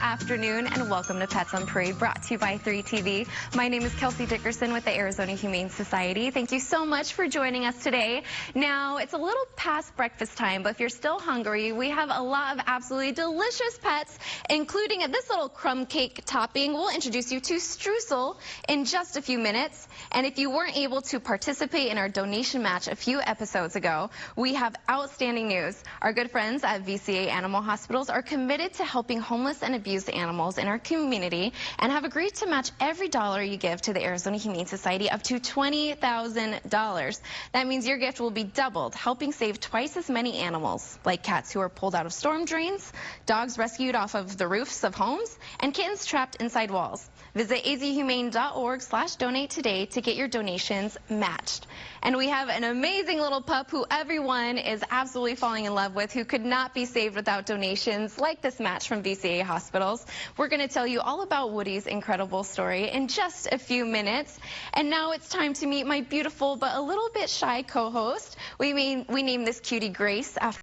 afternoon, and welcome to Pets on Parade, brought to you by 3TV. My name is Kelsey Dickerson with the Arizona Humane Society. Thank you so much for joining us today. Now, it's a little past breakfast time, but if you're still hungry, we have a lot of absolutely delicious pets, including this little crumb cake topping. We'll introduce you to Streusel in just a few minutes. And if you weren't able to participate in our donation match a few episodes ago, we have outstanding news. Our good friends at VCA Animal Hospitals are committed to helping homeless and abused animals in our community and have agreed to match every dollar you give to the Arizona Humane Society up to $20,000. That means your gift will be doubled, helping save twice as many animals, like cats who are pulled out of storm drains, dogs rescued off of the roofs of homes, and kittens trapped inside walls. Visit azhumane.org/donate today to get your donations matched. And we have an amazing little pup who everyone is absolutely falling in love with, who could not be saved without donations like this match from VCA Hospitals. We're going to tell you all about Woody's incredible story in just a few minutes. And now it's time to meet my beautiful but a little bit shy co-host. We named this cutie Grace after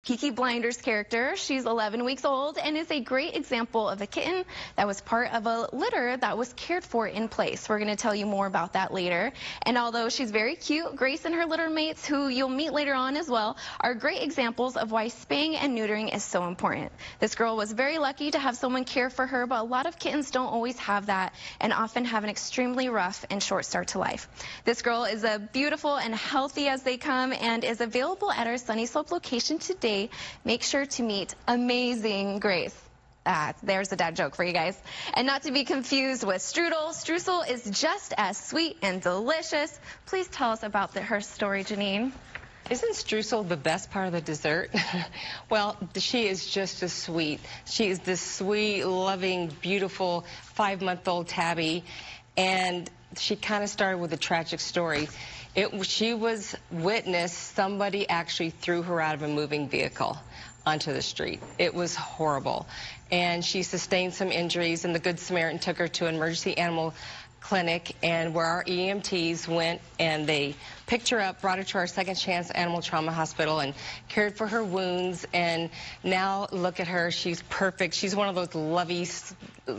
Peaky Blinders character. She's 11 weeks old and is a great example of a kitten that was part of a litter that was cared for in place. We're going to tell you more about that later. And although she's very cute, Grace and her litter mates, who you'll meet later on as well, are great examples of why spaying and neutering is so important. This girl was very lucky to have someone care for her, but a lot of kittens don't always have that and often have an extremely rough and short start to life. This girl is as beautiful and healthy as they come and is available at our Sunny Slope location today. Make sure to meet amazing Grace. There's a dad joke for you guys. And not to be confused with Strudel. Streusel is just as sweet and delicious. Please tell us about her story, Janine. Isn't Streusel the best part of the dessert? Well, she is just as sweet. She is this sweet, loving, beautiful 5-month-old tabby. And she kind of started with a tragic story. She was witnessed, somebody actually threw her out of a moving vehicle onto the street. It was horrible. And she sustained some injuries, and the Good Samaritan took her to an emergency animal clinic, and where our EMTs went and they picked her up, brought her to our Second Chance Animal Trauma Hospital and cared for her wounds. And now look at her, she's perfect. She's one of those lovey,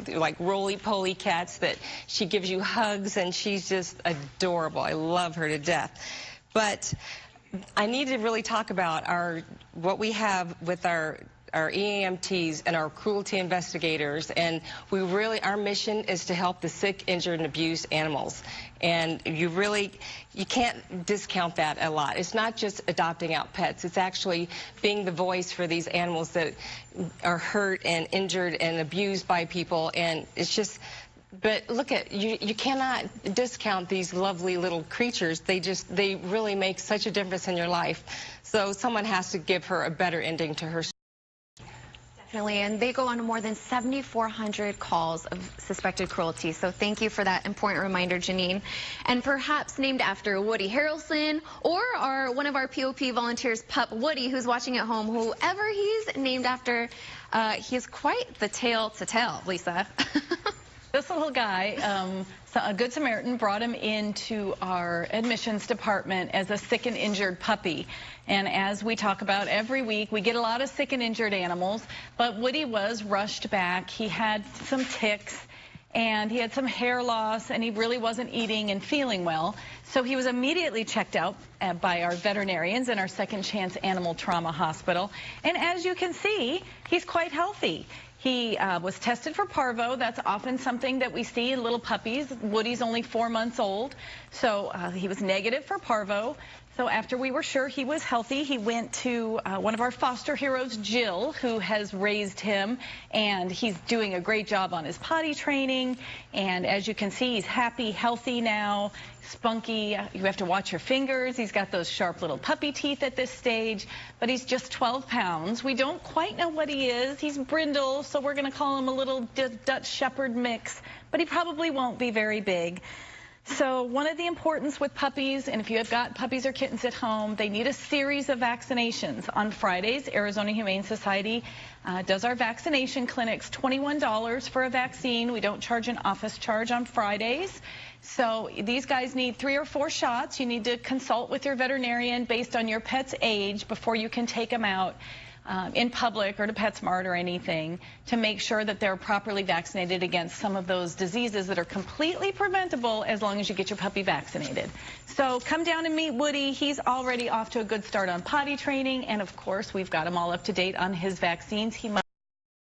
like roly-poly cats that she gives you hugs, and she's just adorable. I love her to death. But I need to really talk about what we have with our EMTs and our cruelty investigators, and our mission is to help the sick, injured, and abused animals. And you can't discount that a lot. It's not just adopting out pets. It's actually being the voice for these animals that are hurt and injured and abused by people. And it's just, but look at, you cannot discount these lovely little creatures. They really make such a difference in your life. So someone has to give her a better ending to her story. Definitely, and they go on to more than 7,400 calls of suspected cruelty. So thank you for that important reminder, Janine. And perhaps named after Woody Harrelson or one of our POP volunteers, Pup Woody, who's watching at home, whoever he's named after, he has quite the tale to tell, Lisa. This little guy, a Good Samaritan brought him into our admissions department as a sick and injured puppy. And as we talk about every week, we get a lot of sick and injured animals, but Woody was rushed back. He had some ticks and he had some hair loss, and he really wasn't eating and feeling well. So he was immediately checked out by our veterinarians in our Second Chance Animal Trauma Hospital. And as you can see, he's quite healthy. He was tested for parvo. That's often something that we see in little puppies. Woody's only 4 months old, so he was negative for parvo. So after we were sure he was healthy, he went to one of our foster heroes, Jill, who has raised him, and he's doing a great job on his potty training. And as you can see, he's happy, healthy now, spunky. You have to watch your fingers. He's got those sharp little puppy teeth at this stage, but he's just 12 pounds. We don't quite know what he is. He's brindle, so we're going to call him a little Dutch Shepherd mix, but he probably won't be very big. So one of the importance with puppies, and if you have got puppies or kittens at home, they need a series of vaccinations. On Fridays, Arizona Humane Society does our vaccination clinics, $21 for a vaccine. We don't charge an office charge on Fridays. So these guys need 3 or 4 shots. You need to consult with your veterinarian based on your pet's age before you can take them out. in public or to PetSmart or anything to make sure that they're properly vaccinated against some of those diseases that are completely preventable as long as you get your puppy vaccinated. So come down and meet Woody. He's already off to a good start on potty training, and of course we've got him all up to date on his vaccines. He must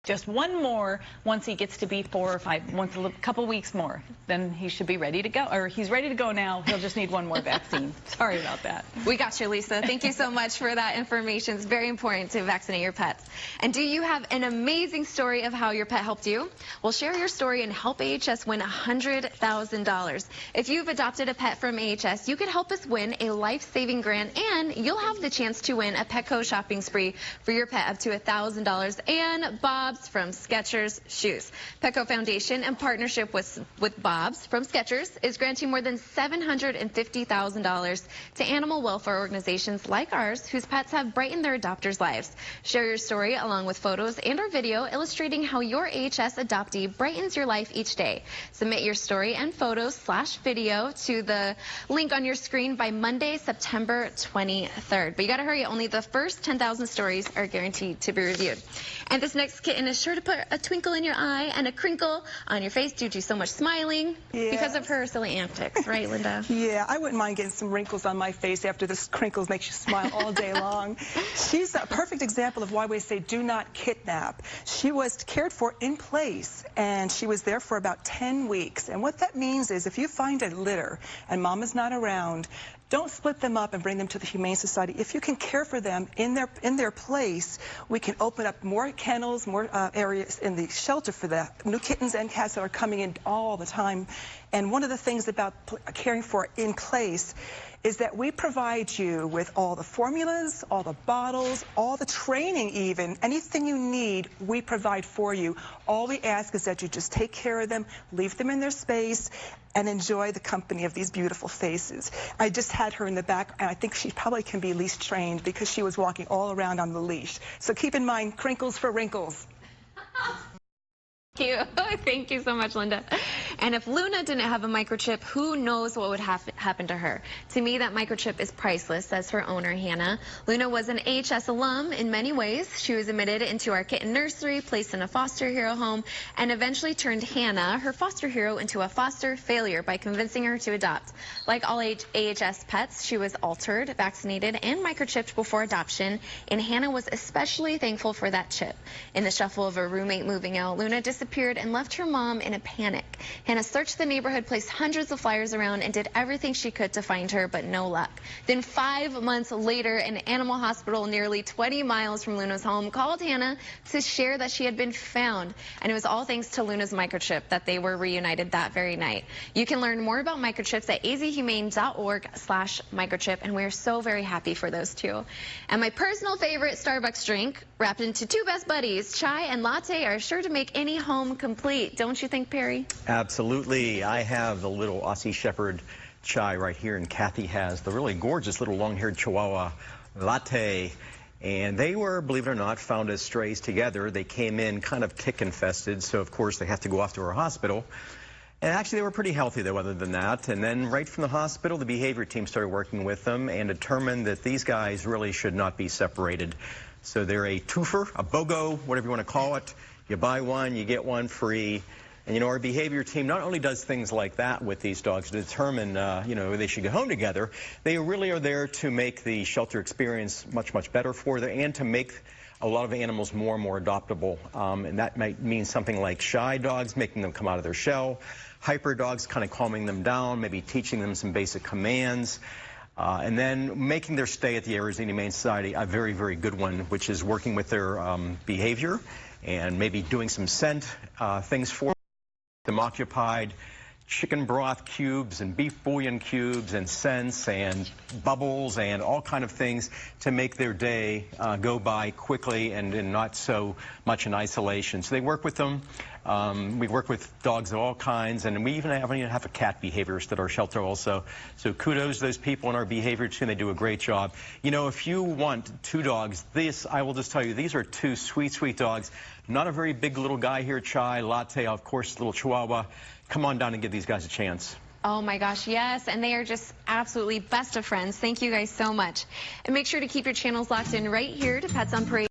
just one more once he gets to be 4 or 5, once a couple weeks more, then he should be ready to go. Or he's ready to go now. He'll just need one more vaccine. Sorry about that. We got you, Lisa. Thank you so much for that information. It's very important to vaccinate your pets. And do you have an amazing story of how your pet helped you? Well, share your story and help AHS win $100,000. If you've adopted a pet from AHS, you could help us win a life-saving grant, and you'll have the chance to win a Petco shopping spree for your pet up to $1,000 and Bob's from Skechers shoes. Petco Foundation, in partnership with Bob's from Skechers, is granting more than $750,000 to animal welfare organizations like ours whose pets have brightened their adopters' lives. Share your story along with photos and or video illustrating how your AHS adoptee brightens your life each day. Submit your story and photos/video to the link on your screen by Monday, September 23rd. But you gotta hurry, only the first 10,000 stories are guaranteed to be reviewed. And this next kitten is sure to put a twinkle in your eye and a crinkle on your face due to so much smiling because of her silly antics, right, Linda? Yeah, I wouldn't mind getting some wrinkles on my face after this crinkles makes you smile all day long. She's a perfect example of why we say do not kidnap. She was cared for in place, and she was there for about 10 weeks. And what that means is if you find a litter and mom is not around, don't split them up and bring them to the Humane Society. If you can care for them in their place, we can open up more kennels, more areas in the shelter for the new kittens and cats that are coming in all the time. And one of the things about caring for in place is that we provide you with all the formulas, all the bottles, all the training even. Anything you need, we provide for you. All we ask is that you just take care of them, leave them in their space, and enjoy the company of these beautiful faces. I just had her in the back, and I think she probably can be leash trained because she was walking all around on the leash. So keep in mind, crinkles for wrinkles. Thank you. Thank you so much, Linda. And if Luna didn't have a microchip, who knows what would happen to her? To me, that microchip is priceless, says her owner, Hannah. Luna was an AHS alum in many ways. She was admitted into our kitten nursery, placed in a foster hero home, and eventually turned Hannah, her foster hero, into a foster failure by convincing her to adopt. Like all AHS pets, she was altered, vaccinated, and microchipped before adoption, and Hannah was especially thankful for that chip. In the shuffle of a roommate moving out, Luna disappeared and left her mom in a panic. Hannah searched the neighborhood, placed hundreds of flyers around, and did everything she could to find her, but no luck. Then 5 months later, an animal hospital nearly 20 miles from Luna's home called Hannah to share that she had been found. And it was all thanks to Luna's microchip that they were reunited that very night. You can learn more about microchips at azhumane.org/microchip, and we're so very happy for those two. And my personal favorite Starbucks drink, wrapped into two best buddies, chai and latte, are sure to make any home complete. Don't you think, Perry? Absolutely. I have the little Aussie Shepherd chai right here, and Kathy has the really gorgeous little long-haired Chihuahua latte. And they were, believe it or not, found as strays together. They came in kind of tick-infested, so of course they have to go off to our hospital. And actually they were pretty healthy, though, other than that. And then right from the hospital, the behavior team started working with them and determined that these guys really should not be separated. So they're a twofer, a BOGO, whatever you want to call it. You buy one, you get one free. And, you know, our behavior team not only does things like that with these dogs to determine, you know, they should go home together, they really are there to make the shelter experience much, much better for them and to make a lot of animals more and more adoptable. And that might mean something like shy dogs, making them come out of their shell, hyper dogs, kind of calming them down, maybe teaching them some basic commands. And then making their stay at the Arizona Humane Society a very, very good one, which is working with their behavior and maybe doing some scent things for them occupied, chicken broth cubes and beef bouillon cubes and scents and bubbles and all kind of things to make their day go by quickly and not so much in isolation. So they work with them. We work with dogs of all kinds, and we even have a cat behaviorist at our shelter also. So kudos to those people in our behavior team. They do a great job. You know, if you want two dogs, I will just tell you, these are two sweet, sweet dogs. Not a very big little guy here, chai, latte, of course, little Chihuahua. Come on down and give these guys a chance. Oh my gosh, yes, and they are just absolutely best of friends. Thank you guys so much. And make sure to keep your channels locked in right here to Pets on Parade.